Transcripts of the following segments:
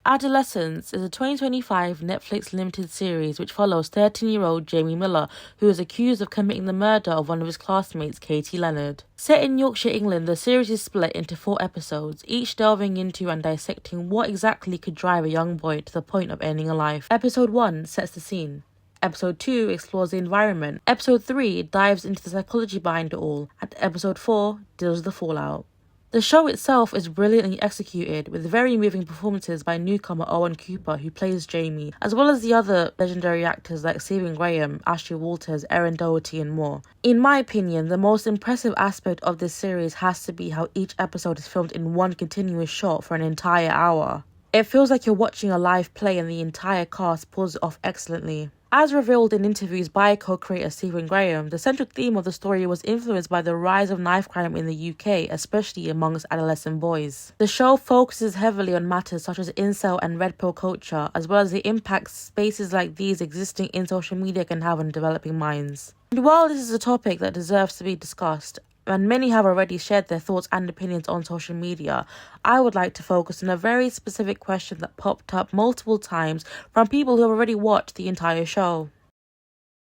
Adolescence is a 2025 Netflix limited series which follows 13-year-old Jamie Miller, who is accused of committing the murder of one of his classmates, Katie Leonard. Set in Yorkshire, England, the series is split into 4 episodes, each delving into and dissecting what exactly could drive a young boy to the point of ending a life. Episode 1 sets the scene. Episode 2 explores the environment. Episode 3 dives into the psychology behind it all. And Episode 4 deals with the fallout. The show itself is brilliantly executed, with very moving performances by newcomer Owen Cooper, who plays Jamie, as well as the other legendary actors like Stephen Graham, Ashley Walters, Erin Doherty and more. In my opinion, the most impressive aspect of this series has to be how each episode is filmed in one continuous shot for an entire hour. It feels like you're watching a live play and the entire cast pulls it off excellently. As revealed in interviews by co-creator Stephen Graham, the central theme of the story was influenced by the rise of knife crime in the UK, especially amongst adolescent boys. The show focuses heavily on matters such as incel and red pill culture, as well as the impact spaces like these existing in social media can have on developing minds. And while this is a topic that deserves to be discussed, and many have already shared their thoughts and opinions on social media, I would like to focus on a very specific question that popped up multiple times from people who have already watched the entire show.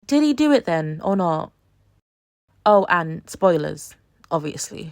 Did he do it then, or not? Oh, and spoilers, obviously.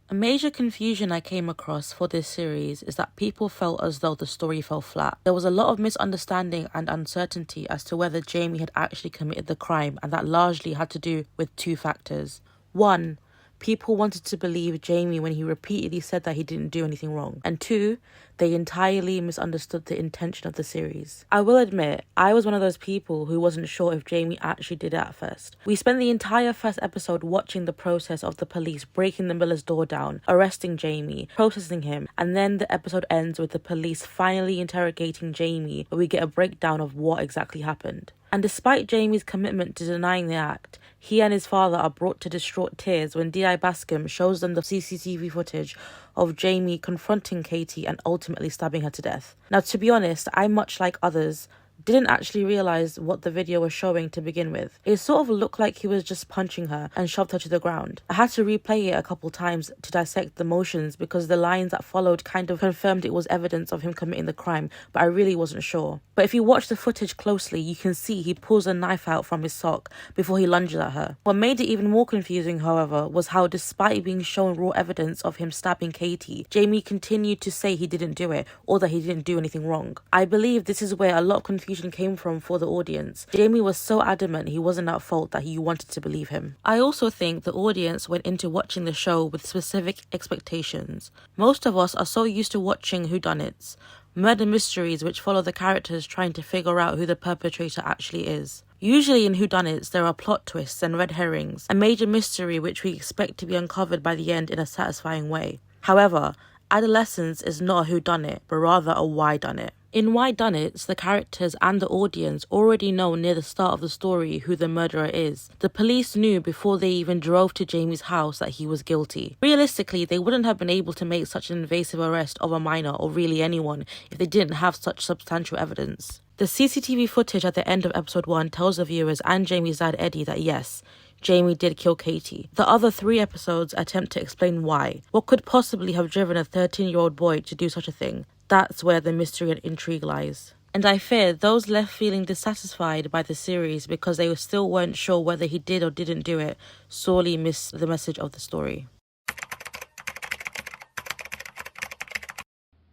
A major confusion I came across for this series is that people felt as though the story fell flat. There was a lot of misunderstanding and uncertainty as to whether Jamie had actually committed the crime, and that largely had to do with 2 factors. 1, people wanted to believe Jamie when he repeatedly said that he didn't do anything wrong. And 2, they entirely misunderstood the intention of the series. I will admit, I was one of those people who wasn't sure if Jamie actually did it at first. We spent the entire first episode watching the process of the police breaking the Miller's door down, arresting Jamie, processing him, and then the episode ends with the police finally interrogating Jamie, where we get a breakdown of what exactly happened. And despite Jamie's commitment to denying the act, he and his father are brought to distraught tears when D.I. Bascom shows them the CCTV footage of Jamie confronting Katie and ultimately stabbing her to death. Now, to be honest, I, much like others, didn't actually realise what the video was showing to begin with. It sort of looked like he was just punching her and shoved her to the ground. I had to replay it a couple times to dissect the motions because the lines that followed kind of confirmed it was evidence of him committing the crime, but I really wasn't sure. But if you watch the footage closely, you can see he pulls a knife out from his sock before he lunges at her. What made it even more confusing, however, was how despite being shown raw evidence of him stabbing Katie, Jamie continued to say he didn't do it or that he didn't do anything wrong. I believe this is where a lot of confusion came from for the audience. Jamie was so adamant he wasn't at fault that you wanted to believe him. I also think the audience went into watching the show with specific expectations. Most of us are so used to watching whodunits, murder mysteries which follow the characters trying to figure out who the perpetrator actually is. Usually in whodunits, there are plot twists and red herrings, a major mystery which we expect to be uncovered by the end in a satisfying way. However, Adolescence is not a whodunit, but rather a whydunnit. In whydunnits, the characters and the audience already know near the start of the story who the murderer is. The police knew before they even drove to Jamie's house that he was guilty. Realistically, they wouldn't have been able to make such an invasive arrest of a minor or really anyone if they didn't have such substantial evidence. The CCTV footage at the end of episode 1 tells the viewers and Jamie's dad Eddie that yes, Jamie did kill Katie. The other 3 episodes attempt to explain why. What could possibly have driven a 13-year-old boy to do such a thing? That's where the mystery and intrigue lies. And I fear those left feeling dissatisfied by the series because they still weren't sure whether he did or didn't do it sorely miss the message of the story.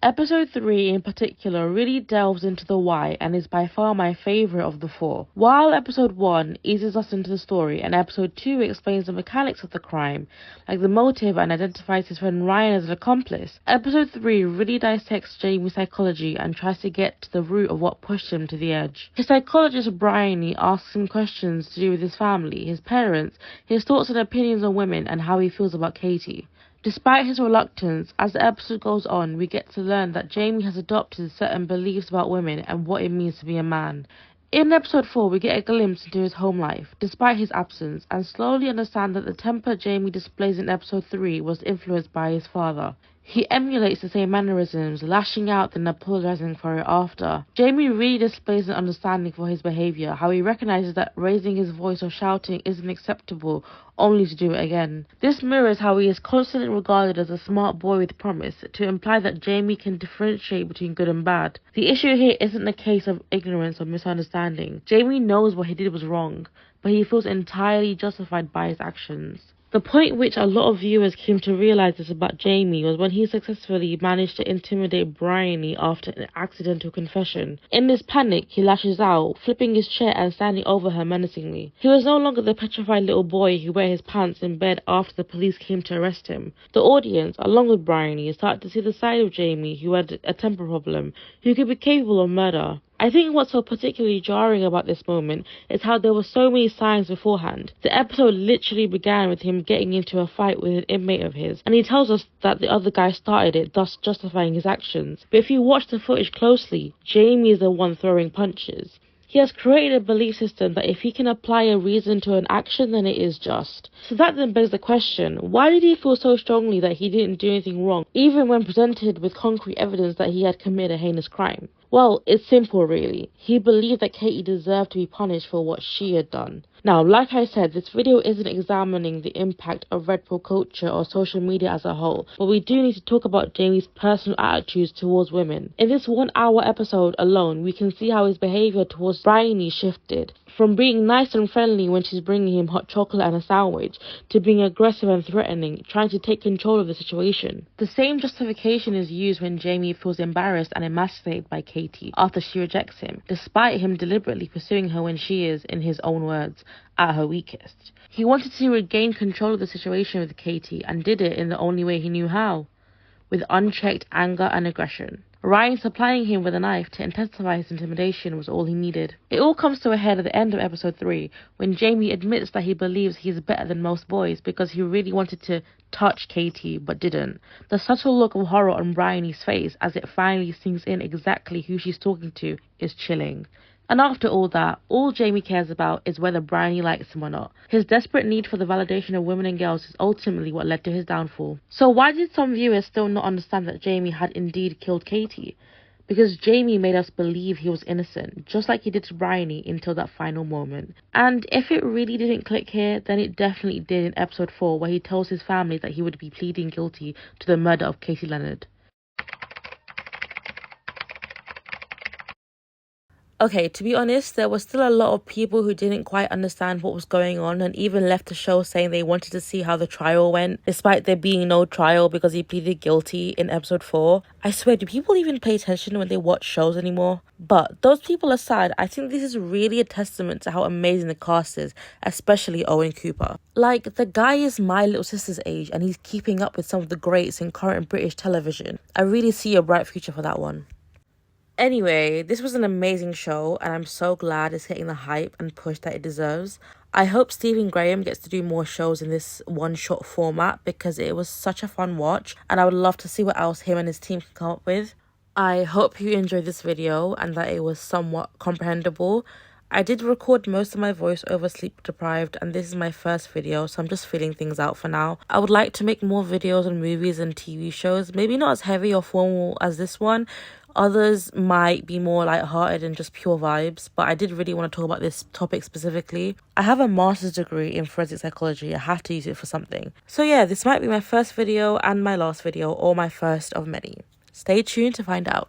Episode 3 in particular really delves into the why and is by far my favourite of the 4. While episode 1 eases us into the story and episode 2 explains the mechanics of the crime, like the motive, and identifies his friend Ryan as an accomplice, episode 3 really dissects Jamie's psychology and tries to get to the root of what pushed him to the edge. His psychologist Bryony asks him questions to do with his family, his parents, his thoughts and opinions on women, and how he feels about Katie. Despite his reluctance, as the episode goes on, we get to learn that Jamie has adopted certain beliefs about women and what it means to be a man. In episode 4, we get a glimpse into his home life, despite his absence, and slowly understand that the temper Jamie displays in episode 3 was influenced by his father. He emulates the same mannerisms, lashing out then apologizing for it after. Jamie really displays an understanding for his behavior, how he recognizes that raising his voice or shouting isn't acceptable, only to do it again. This mirrors how he is constantly regarded as a smart boy with promise, to imply that Jamie can differentiate between good and bad. The issue here isn't a case of ignorance or misunderstanding. Jamie knows what he did was wrong, but he feels entirely justified by his actions. The point which a lot of viewers came to realise this about Jamie was when he successfully managed to intimidate Bryony after an accidental confession. In this panic, he lashes out, flipping his chair and standing over her menacingly. He was no longer the petrified little boy who wet his pants in bed after the police came to arrest him. The audience, along with Bryony, started to see the side of Jamie who had a temper problem, who could be capable of murder. I think what's so particularly jarring about this moment is how there were so many signs beforehand. The episode literally began with him getting into a fight with an inmate of his, and he tells us that the other guy started it, thus justifying his actions. But if you watch the footage closely, Jamie is the one throwing punches. He has created a belief system that if he can apply a reason to an action, then it is just. So that then begs the question, why did he feel so strongly that he didn't do anything wrong, even when presented with concrete evidence that he had committed a heinous crime? Well, it's simple really. He believed that Katie deserved to be punished for what she had done. Now, like I said, this video isn't examining the impact of red pill culture or social media as a whole, but we do need to talk about Jamie's personal attitudes towards women. In this 1 hour episode alone, we can see how his behaviour towards Bryony shifted. From being nice and friendly when she's bringing him hot chocolate and a sandwich, to being aggressive and threatening, trying to take control of the situation. The same justification is used when Jamie feels embarrassed and emasculated by Katie after she rejects him, despite him deliberately pursuing her when she is, in his own words, at her weakest. He wanted to regain control of the situation with Katie and did it in the only way he knew how, with unchecked anger and aggression. Ryan supplying him with a knife to intensify his intimidation was all he needed. It all comes to a head at the end of episode 3, when Jamie admits that he believes he is better than most boys because he really wanted to touch Katie but didn't. The subtle look of horror on Bryony's face as it finally sinks in exactly who she's talking to is chilling. And after all that, all Jamie cares about is whether Bryony likes him or not. His desperate need for the validation of women and girls is ultimately what led to his downfall. So why did some viewers still not understand that Jamie had indeed killed Katie? Because Jamie made us believe he was innocent, just like he did to Bryony until that final moment. And if it really didn't click here, then it definitely did in episode 4, where he tells his family that he would be pleading guilty to the murder of Katie Leonard. Okay, to be honest, there were still a lot of people who didn't quite understand what was going on and even left the show saying they wanted to see how the trial went, despite there being no trial because he pleaded guilty in episode 4. I swear, do people even pay attention when they watch shows anymore? But those people aside, I think this is really a testament to how amazing the cast is, especially Owen Cooper. Like, the guy is my little sister's age and he's keeping up with some of the greats in current British television. I really see a bright future for that one. Anyway, this was an amazing show and I'm so glad it's getting the hype and push that it deserves. I hope Stephen Graham gets to do more shows in this one-shot format because it was such a fun watch and I would love to see what else him and his team can come up with. I hope you enjoyed this video and that it was somewhat comprehensible. I did record most of my voice over sleep deprived and this is my first video, so I'm just feeling things out for now. I would like to make more videos on movies and TV shows, maybe not as heavy or formal as this one. Others might be more lighthearted and just pure vibes, but I did really want to talk about this topic specifically. I have a master's degree in forensic psychology. I have to use it for something. So yeah, this might be my first video and my last video, or my first of many. Stay tuned to find out.